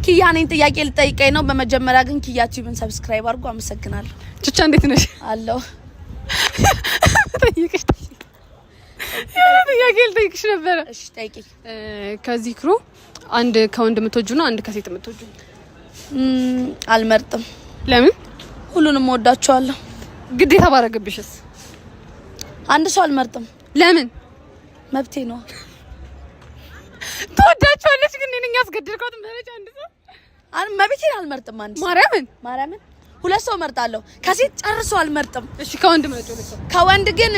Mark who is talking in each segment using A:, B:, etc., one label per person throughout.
A: ኪያ ነኝ ጥያቄ ልጠይቀኝ ነው በመጀመሪያ ግን ኪያ ቲዩብን ሰብስክራይብ አድርጉ አመሰግናለሁ
B: ቹቻ እንዴት ነሽ
A: አለው
B: ጠይቅሽ ጥያቄ ልጠይቅሽ ነበር
A: እሺ ጠይቂ
B: ከዚህ ክሩ አንድ ከወንድ የምትወጁና አንድ ከሴት የምትወጁ
A: አልመርጥም
B: ለምን
A: ሁሉንም ወዳቸዋለሁ
B: ግዴታ ባረገብሽስ
A: አንድ ሰው አልመርጥም
B: ለምን
A: መብቴ ነው
B: ተወዳቸዋለሽ ግን እኔ ያስገድልኳት መረጃ አንድ ሰው
A: መብቴን አልመርጥም አንድ ማርያምን ሁለት ሰው መርጣለሁ ከሴት ጨርሶ አልመርጥም
B: እሺ ከወንድ መርጦ
A: ከወንድ ግን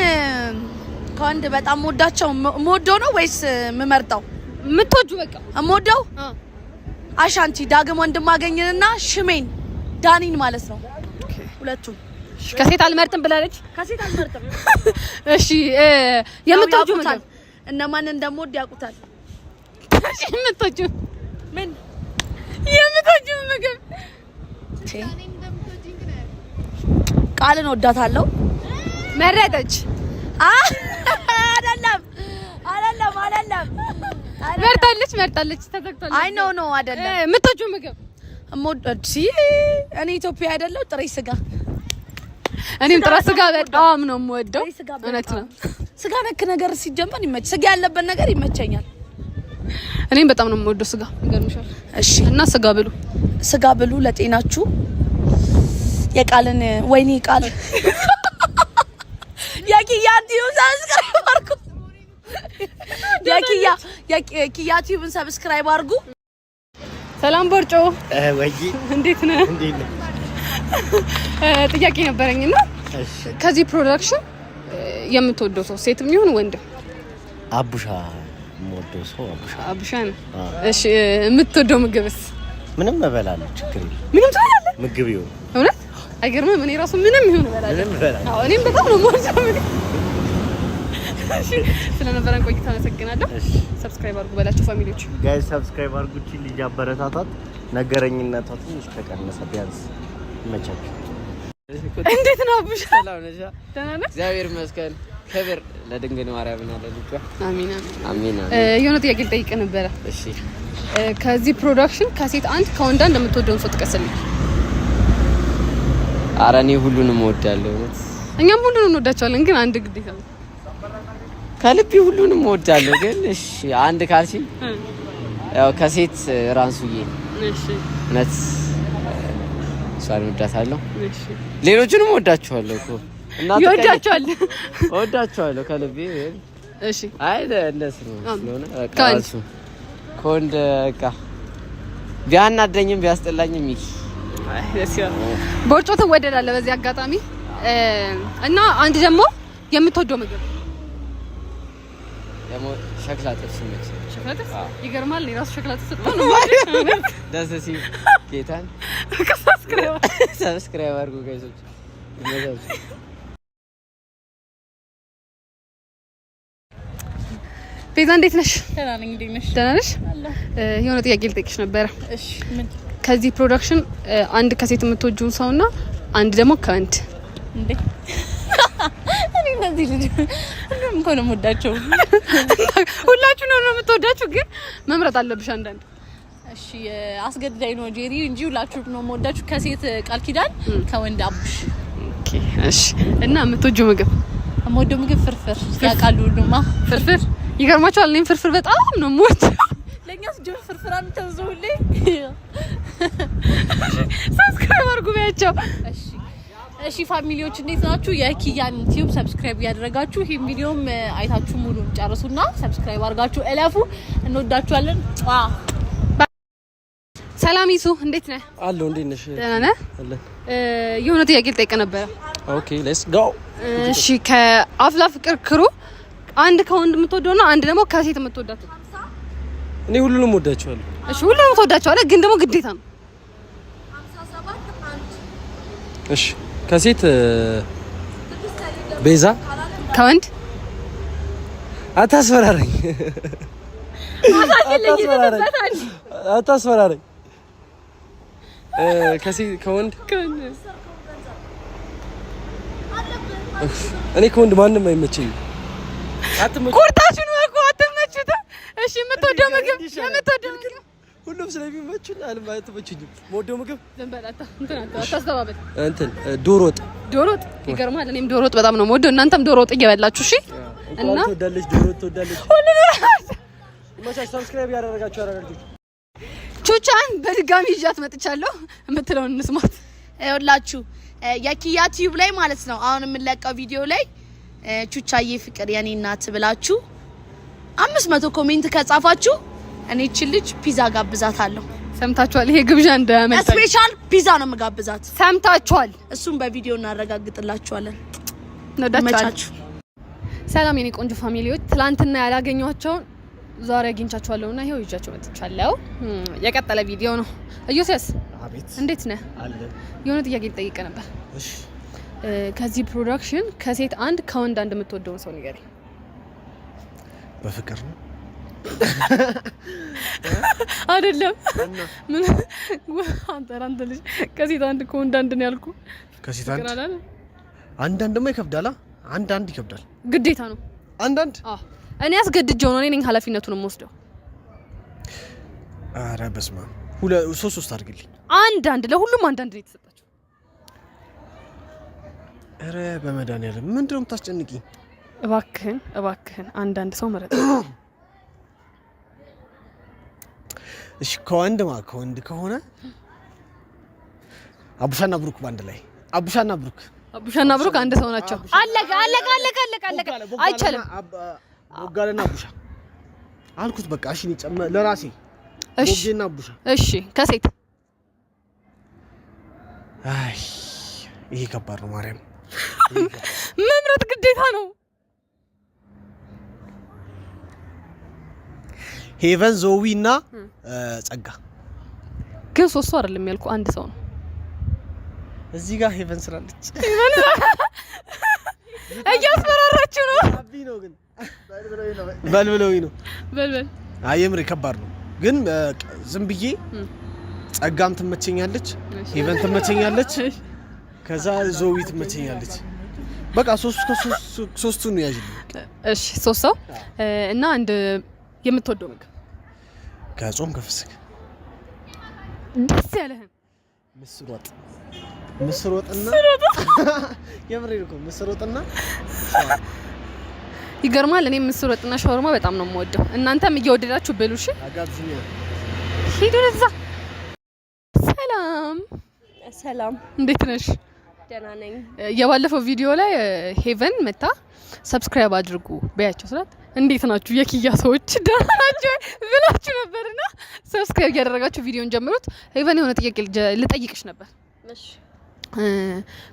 A: ከወንድ በጣም ወዳቸው ሞዶ ነው ወይስ ምመርጣው
B: ምትወጁ በቃ
A: ሞዶው አሻንቲ ዳግም ወንድማገኝንና ሽሜን ዳኒን ማለት ነው ሁለቱም
B: ከሴት አልመርጥም ብላለች
A: ከሴት አልመርጥም
B: እሺ የምትወጁ ማለት
A: እነማን እንደምወድ ያውቁታል
B: እሺ የምትወጁ
A: ምን
B: የምትወጁ ምግብ
A: ቃልን ወዳታለሁ
B: መረጠች
A: አይደለም
B: መርጣለች ተዘግቷል
A: አይ ኖ አይደለም
B: የምትወጁ ምግብ
A: ሞዶጂ እኔ ኢትዮጵያ አይደለም ጥሬ ስጋ
B: እኔም ጥሬ ስጋ በጣም ነው የምወደው እውነት ነው
A: ስጋ ነክ ነገር ሲጀመር ይመች ስጋ ያለበት ነገር ይመቸኛል
B: እኔም በጣም ነው የምወደው ስጋ ይገርምሻል እሺ እና ስጋ ብሉ ለጤናችሁ የቃልን ወይኔ ቃል
A: ያኪያ ቲዩብ ሰብስክራይብ አድርጉ ያኪያ ቲዩብን ሰብስክራይብ አድርጉ
B: ሰላም ቦርጮ
C: ወይ
B: እንዴት ነህ ጥያቄ ነበረኝና ከዚህ ፕሮዳክሽን የምትወደው ሰው ሴትም ይሁን ወንድ
C: አቡሻ የምወደው ሰው
B: አቡሻ ነው እሺ የምትወደው ምግብስ
C: ምንም እበላለሁ ችግር የለም
B: ምንም ትበላለህ
C: ምግብ ይሁን
B: እውነት አይገርምም እኔ ራሱ ምንም ይሁን እበላለሁ አዎ እኔም በጣም ነው የምወደው እሺ ስለነበረን ቆይታ አመሰግናለሁ ሰብስክራይብ አድርጉ በላችሁ ፋሚሊዎች
C: ጋይስ ሰብስክራይብ አድርጉ እቺ ልጅ አበረታታት ነገረኝነቷ ትንሽ ተቀነሰ ቢያንስ መቻች
B: እንዴት ነው አቡሻ
D: ሰላም ነሽ
B: ደህና ነህ
D: እግዚአብሔር ይመስገን ክብር ለድንግል ማርያምና ለልጇ
B: አሜን
D: አሜን
B: የሆነ ጥያቄ ልጠይቅ ነበር
D: እሺ
B: ከዚህ ፕሮዳክሽን ከሴት አንድ ከወንድ አንድ የምትወደውን ሰው ጥቀስልኝ
D: ኧረ እኔ ሁሉንም እወዳለሁ
B: እኛም ሁሉንም እንወዳቸዋለን ግን አንድ ግዴታ ነው
D: ከልቤ ሁሉንም እወዳለሁ ግን እሺ አንድ ካልሲ ያው ከሴት ራንሱዬ
B: እሺ
D: ነት ሷን ወዳታለሁ እሺ ሌሎቹንም ወዳቸዋለሁ እኮ እና ወዳቸዋለሁ ከልቤ
B: እሺ
D: አይ እንደሱ ነው ካንሱ ኮንድ ካ ቢያናደኝም ቢያስጠላኝም ይክ
B: አይ ደስያ ቦርጮ ተወደዳለ በዚህ አጋጣሚ እና አንድ ደግሞ የምትወደው ምግብ
D: ሸክላ ጥብስ ነው
B: ሸክላ ጥብስ ይገርማል የራሱ ሸክላ ጥብስ ነው
D: ደስ ሲል ጌታን ሰብስክራይብ አድርጉ ጋይሶች
B: ቤዛ እንዴት ነሽ
A: ደህና ነኝ እንዴት ነሽ
B: ደህና ነሽ የሆነ ጥያቄ ልጠይቅሽ ነበር
A: እሺ ምን
B: ከዚህ ፕሮዳክሽን አንድ ከሴት የምትወጂውን ሰውና አንድ ደግሞ ከወንድ
A: እንዴ እኔ እንደዚህ ልጅ ሁሉም እኮ ነው የምወዳቸው
B: ሁላችሁ ነው የምትወዳችሁ ግን መምረጥ አለብሽ አንዳንድ
A: እሺ አስገድዳይ ነው ጄሪ እንጂ ሁላችሁ ነው የምወዳችሁ ከሴት ቃል ኪዳን ከወንድ አቡሽ
B: ኦኬ እሺ እና የምትወጂው ምግብ
A: የምወደው ምግብ ፍርፍር ያውቃሉ ሁሉማ
B: ፍርፍር ይገርማችኋል እኔም ፍርፍር በጣም ነው የምወደው
A: ለኛስ ጆር ፍርፍር አንተውዘውልኝ
B: ሰብስክራይብ አድርጉ በያቸው
A: እሺ ፋሚሊዎች እንዴት ናችሁ የኪያን ቲዩብ ሰብስክራይብ ያደረጋችሁ ይሄን ቪዲዮም አይታችሁ ሙሉን ጨርሱና ሰብስክራይብ አድርጋችሁ እለፉ እንወዳችኋለን
B: ሰላም ይሱ እንዴት ነህ
C: አሎ እንዴት ነሽ
B: ደህና ነህ አለን የሆነ ጥያቄ ልጠይቅ ነበር
C: ኦኬ ሌትስ ጎ
B: እሺ ከአፍላ ፍቅር ክሩ አንድ ከወንድ የምትወደውና አንድ ደግሞ ከሴት የምትወዳት
C: እኔ ሁሉንም ወዳቸዋለሁ
B: እሺ ሁሉንም ወዳቸዋለሁ ግን ደግሞ ግዴታ ነው
C: 57 እሺ ከሴት ቤዛ
B: ከወንድ
C: አታስፈራረኝ አታስፈራረኝ ከሴት ከወንድ እኔ ከወንድ ማንንም አይመቸኝም
B: ቁርጣችሁ ነው እኮ አትመችሁት እሺ የምትወደው ምግብ
E: ሁሉም ስለሚመቹኝ አልማት ተመቹኝ ሞዶ ምግብ
B: ዘንበላታ አታስተባበል
E: እንትን ዶሮ ወጥ
B: ይገርማል እኔም ዶሮ ወጥ በጣም ነው የምወደው እናንተም ዶሮ ወጥ እየበላችሁ እሺ እና
E: ትወዳለች ዶሮ ወጥ ትወዳለች ማሻሽ ሰብስክራይብ ያደረጋችሁ አረጋግጡ
B: ቹቻን በድጋሚ ይዣት መጥቻለሁ የምትለውን እንስማት
F: ይኸውላችሁ የኪያ ቲዩብ ላይ ማለት ነው አሁን የምንለቀው ቪዲዮ ላይ ቹቻዬ ፍቅር የኔ እናት ብላችሁ 500 ኮሜንት ከጻፋችሁ እኔ እቺ ልጅ ፒዛ ጋብዛታለሁ
B: ሰምታችኋል ይሄ ግብዣ እንዳያመልጥ
F: ስፔሻል ፒዛ ነው መጋብዛት
B: ሰምታችኋል
F: እሱም በቪዲዮ እናረጋግጥላችኋለን
B: ነዳቻችሁ ሰላም የኔ ቆንጆ ፋሚሊዎች ትላንትና ያላገኘኋቸውን ዛሬ አግኝቻችኋለሁና ይሄው ይጃችሁ መጥቻለሁ የቀጠለ ቪዲዮ ነው ኢዮስያስ
C: አቤት
B: እንዴት ነህ
C: አለ
B: የሆነ ጥያቄ ልጠይቅ ነበር
C: እሺ
B: ከዚህ ፕሮዳክሽን ከሴት አንድ ከወንድ አንድ የምትወደውን ሰው ንገረኝ
C: በፍቅር ነው
B: አይደለም ምን አንተ ልጅ ከሴት አንድ ከወንድ አንድ ነው ያልኩ
C: ከሴት አንዳንድማ ይከብዳላ አንዳንድ ይከብዳል
B: ግዴታ ነው
C: አንዳንድ
B: እኔ አስገድጄው ነው እኔ ነኝ ኃላፊነቱን የምወስደው
C: አረ በስመ አብ ሶስት አድርግልኝ
B: አንዳንድ ለሁሉም አንዳንድ ነው የተሰጣቸው
C: አረ በመድኃኒዓለም ምንድነው የምታስጨንቂኝ
B: እባክህን አንዳንድ ሰው መረጥ
C: እሺ ከወንድ ከሆነ አቡሻና ብሩክ ባንድ ላይ አቡሻና ብሩክ አንድ ሰው ናቸው አለቀ አይቻልም
E: ቦጋለና አቡሻ አልኩት በቃ እሺ ለራሴ ቦጌና አቡሻ
B: እሺ ከሴት
C: አይ ይሄ ከባድ ነው ማርያም
B: መምረጥ ግዴታ ነው
C: ሄቨን ዞዊና ጸጋ
B: ግን ሶስቱ አይደለም ያልኩ አንድ ሰው ነው
C: እዚህ ጋር ሄቨን ስላለች
B: እያስፈራራችሁ ነው
C: አቢ ነው ግን በልብለውኝ ነው አየምሬ ከባድ ነው ግን ዝም ብዬ ጸጋም ትመቸኛለች ሄቨን ትመቸኛለች ከዛ ዞዊ ትመቸኛለች በቃ ሶስቱ ነው ያጅልኝ
B: እሺ ሶስት ሰው እና አንድ የምትወደው ምግብ
C: ከጾም ከፍስክ
B: ደስ ያለህን
C: ምስር ወጥና የምሬ ነው ምስር ወጥና
B: ይገርማል እኔ ምስር ወጥና ሻወርማ በጣም ነው የምወደው እናንተም እየወደዳችሁ በሉ እሺ
C: አጋብዙኝ
B: ሂዱ ለዛ ሰላም እንዴት ነሽ
F: ደህና ነኝ
B: የባለፈው ቪዲዮ ላይ ሄቨን መታ ሰብስክራይብ አድርጉ በያቸው ስላት እንዴት ናችሁ የኪያ ሰዎች ደህና ናችሁ ብላችሁ ነበርና ሰብስክራይብ ያደረጋችሁ ቪዲዮን ጀምሩት ሄቨን የሆነ ጥያቄ ልጠይቅሽ ነበር
F: እሺ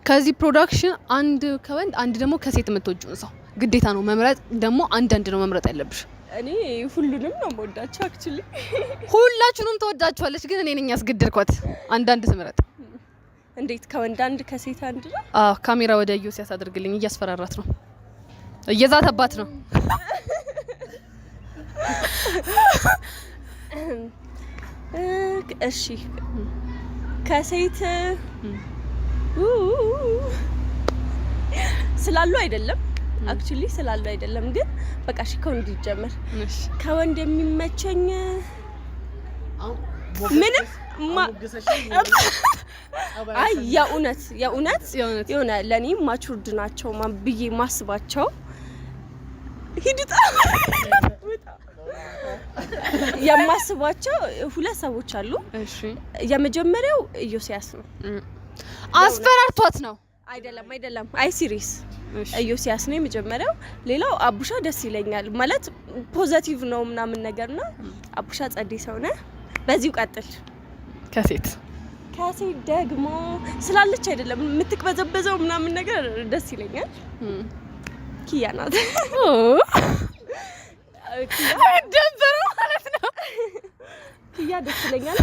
B: ከዚህ ፕሮዳክሽን አንድ ከወንድ አንድ ደግሞ ከሴት የምትወጂውን ሰው ግዴታ ነው መምረጥ ደግሞ አንድ ነው መምረጥ ያለብሽ
F: እኔ ሁሉንም ነው የምወዳቸው አክቹሊ
B: ሁላችሁንም ተወዳችኋለች ግን እኔ ነኝ ያስገድድኳት አንድ ትምረጥ
F: እንዴት ከወንድ አንድ ከሴት አንድ ነው
B: ካሜራ ወደ ኢዮስያስ አድርግልኝ እያስፈራራት ነው እየዛተባት ነው
F: እሺ ከሴት ስላሉ አይደለም አክቹሊ ስላሉ አይደለም ግን በቃ እሺ ከወንድ ይጀምር ከወንድ የሚመቸኝ ምንም አይ የእውነት የሆነ ለኔ ማቹርድ ናቸው ብዬ ማስባቸው ሂድጣ የማስባቸው ሁለት ሰዎች አሉ
B: እሺ
F: የመጀመሪያው ኢዮስያስ ነው
B: አስፈራርቷት ነው
F: አይደለም አይ ሲሪየስ ኢዮስያስ ነው የመጀመሪያው ሌላው አቡሻ ደስ ይለኛል ማለት ፖዚቲቭ ነው ምናምን ነገርና አቡሻ ጸዴ ሰው ነው በዚሁ ቀጥል
B: ከሴት
F: ደግሞ ስላለች አይደለም የምትቅበዘበዘው ምናምን ነገር ደስ ይለኛል ኪያ ናት
B: ደንበሩ ማለት ነው
F: ኪያ ደስ ይለኛል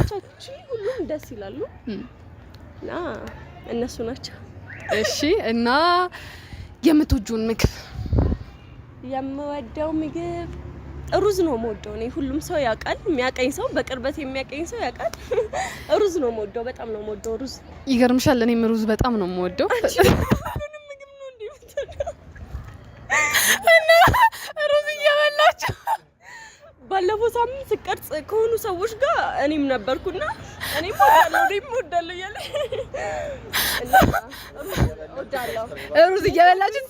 F: ሁሉም ደስ ይላሉ እና እነሱ ናቸው
B: እሺ እና የምትወጂውን ምግብ
F: የምወደው ምግብ ሩዝ ነው የምወደው እኔ ሁሉም ሰው ያውቃል የሚያቀኝ ሰው በቅርበት የሚያቀኝ ሰው ያውቃል ሩዝ ነው የምወደው በጣም ነው የምወደው ሩዝ
B: ይገርምሻል እኔም ሩዝ በጣም ነው የምወደው
F: ምንም ምግብ ነው እና
B: ሩዝ እየበላችሁ
F: ባለፈው
G: ምናምን ስቀርጽ ከሆኑ ሰዎች ጋር እኔም ነበርኩና እኔም ወዳለሁ ያለ ወዳለሁ
B: ሩዝ እየበላችሁ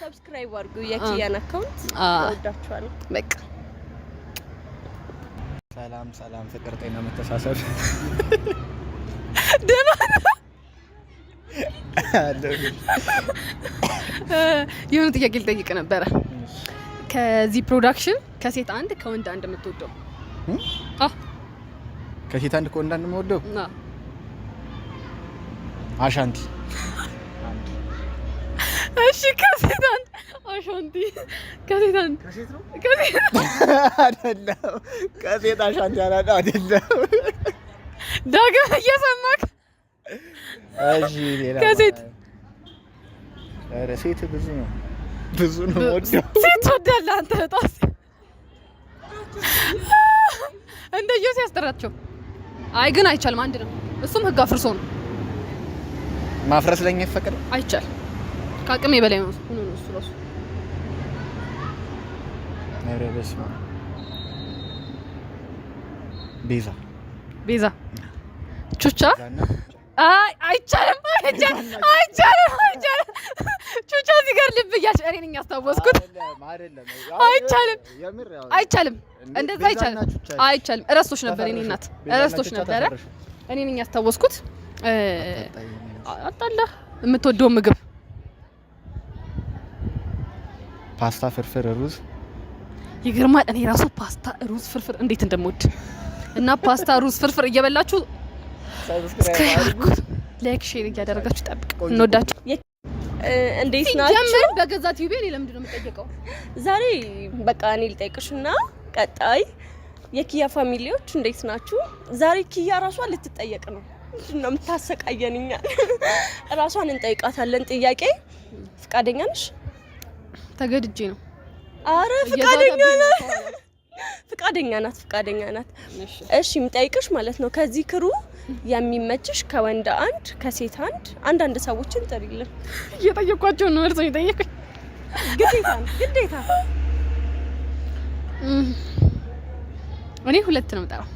G: ሰብስክራይብ አድርጉ የኪያን አካውንት ወዳችኋለሁ።
B: በቃ
E: ሰላም ፍቅር ጤና መተሳሰብ
B: ደህና የሆነ ጥያቄ ልጠይቅ ነበረ። ከዚህ ፕሮዳክሽን ከሴት አንድ ከወንድ አንድ የምትወደው?
E: ከሴት አንድ ከወንድ አንድ የምወደው አሻንቲ።
B: እሺ ከሴት አንድ አሻንቲ። ከሴት አንድ
E: ከሴት ነው አይደለም። ከሴት አሻንቲ አይደለም።
B: ዳግም እየሰማክ?
E: እሺ ሌላ
B: ከሴት
E: ኧረ ሴት ብዙ ነው ወደው
B: ሴት ወዳለህ አንተ በጣም እንደየው ሲያስጠራቸው። አይ ግን አይቻልም። አንድ ነው እሱም ህግ አፍርሶ ነው።
E: ማፍረስ ለኛ ይፈቀድ
B: አይቻል ከአቅሜ በላይ ነው እሱ ራሱ።
E: ኧረ በስመ አብ ቤዛ
B: ቹቻ አይቻልም። ቹቻ እዚህ ጋር ልብ እያልሽ እኔ ነኝ ያስታወስኩት። አይቻልም። እንደዛ አይቻልም። እረስቶሽ ነበር የእኔ እናት እረስቶሽ ነበረ። እኔ ነኝ ያስታወስኩት። አጣላ የምትወደው ምግብ
E: ፓስታ፣ ፍርፍር፣ ሩዝ።
B: ይገርማል። እኔ ራሱ ፓስታ፣ ሩዝ፣ ፍርፍር እንዴት እንደምወድ እና ፓስታ፣ ሩዝ፣ ፍርፍር እየበላችሁ ላይክ ሼር እያደረጋችሁ ጠብቅ። እንወዳችሁ።
G: እንዴት ናችሁ?
B: ጀምር በገዛ ቲቪ እኔ ለምንድን ነው የምጠየቀው?
G: ዛሬ በቃ እኔ ልጠይቅሽና ቀጣይ የኪያ ፋሚሊዎች እንዴት ናችሁ? ዛሬ ኪያ ራሷ ልትጠየቅ ነው። ምንድነው የምታሰቃየንኛ? ራሷን እንጠይቃታለን ጥያቄ። ፍቃደኛ ነሽ?
B: ተገድጄ ነው።
G: አረ ፍቃደኛ ናት። እሺ የምጠይቅሽ ማለት ነው ከዚህ ክሩ የሚመችሽ ከወንድ አንድ ከሴት አንድ ሰዎችን ጥሪልን።
B: እየጠየኳቸው ነው እርሶ እየጠየቁኝ።
G: ግዴታ
B: እኔ ሁለት ነው የምጠራው።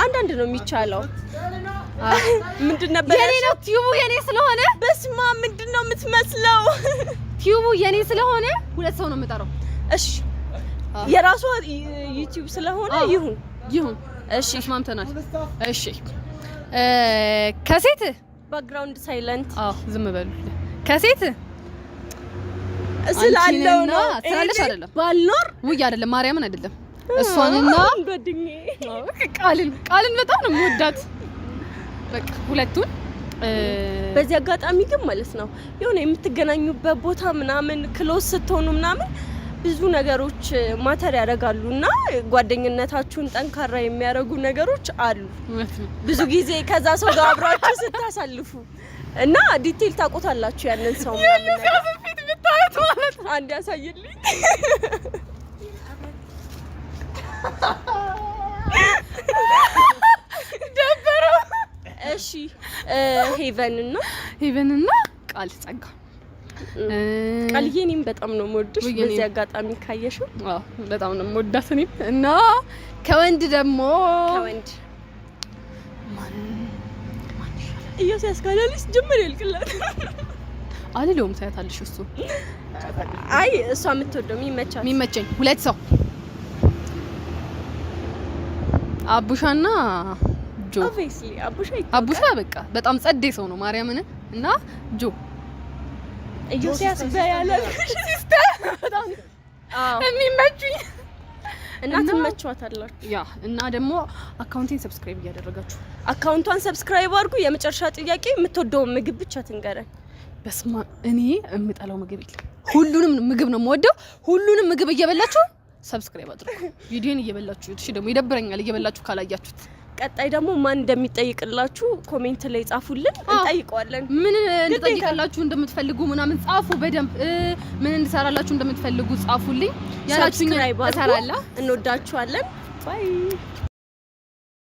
G: አንድ ነው የሚቻለው። ምንድን ነበር
B: የኔ ነው ቲዩቡ የኔ ስለሆነ።
G: በስማ ምንድነው የምትመስለው?
B: ቲዩቡ የኔ ስለሆነ ሁለት ሰው ነው የምጠራው።
G: እሺ የራሷ ዩቲዩብ ስለሆነ ይሁን። እሺ
B: ተስማምተናል። እሺ ከሴት
G: ባክግራውንድ ሳይለንት።
B: ዝም በሉ። ከሴት
G: ስላለው ነው
B: ስላለሽ አይደለም።
G: ባልኖር
B: ውይ አይደለም፣ ማርያምን አይደለም። እሷንና
G: ጓደኛ
B: ቃልን በጣም ነው የምወዳት። በቃ ሁለቱን
G: በዚህ አጋጣሚ ግን ማለት ነው የሆነ የምትገናኙበት ቦታ ምናምን ክሎዝ ስትሆኑ ምናምን ብዙ ነገሮች ማተር ያደርጋሉና ጓደኝነታችሁን ጠንካራ የሚያደርጉ ነገሮች አሉ ብዙ ጊዜ ከዛ ሰው ጋር አብራችሁ ስታሳልፉ እና ዲቴል ታውቁታላችሁ ያንን ሰው ምናምን ነገር ፊት ብታዩት ማለት አንድ ያሳይልኝ ደበረው። እሺ ሄቨን እና ቃል ጸጋ ቃልዬ እኔም በጣም ነው የምወድሽ። በዚህ አጋጣሚ ካየሽው
B: በጣም ነው የምወዳት እኔም እና ከወንድ
G: ኢዮስያስ ካለልሽ ጀምር ይልቅላት
B: አልለውም ታያታለሽ። እሱ
G: አይ እሷ የምትወደው የሚመቸኝ
B: ሁለት ሰው አቡሻና ጆ።
G: ኦብቪስሊ
B: አቡሻ በቃ በጣም ጸዴ ሰው ነው ማርያምን። እና ጆ
G: ኢዮስያስ በያለሽ ሲስተር በጣም የሚመቹኝ እና ትመቿታላችሁ።
B: ያ እና ደግሞ አካውንቴን ሰብስክራይብ እያደረጋችሁ
G: አካውንቷን ሰብስክራይብ አድርጉ። የመጨረሻ ጥያቄ የምትወደው ምግብ ብቻ ትንገረኝ።
B: በስማ እኔ የምጠላው ምግብ የለም። ሁሉንም ምግብ ነው የምወደው። ሁሉንም ምግብ እየበላችሁ ሰብስክራይብ አድርጉ። ቪዲዮን እየበላችሁ እሺ። ደግሞ ይደብረኛል እየበላችሁ ካላያችሁት።
G: ቀጣይ ደግሞ ማን እንደሚጠይቅላችሁ ኮሜንት ላይ ጻፉልን፣ እንጠይቀዋለን።
B: ምን እንጠይቅላችሁ እንደምትፈልጉ ምናምን ጻፉ። በደንብ ምን እንድሰራላችሁ እንደምትፈልጉ ጻፉልኝ። ያላችሁኝ እሰራለሁ።
G: እንወዳችኋለን። ባይ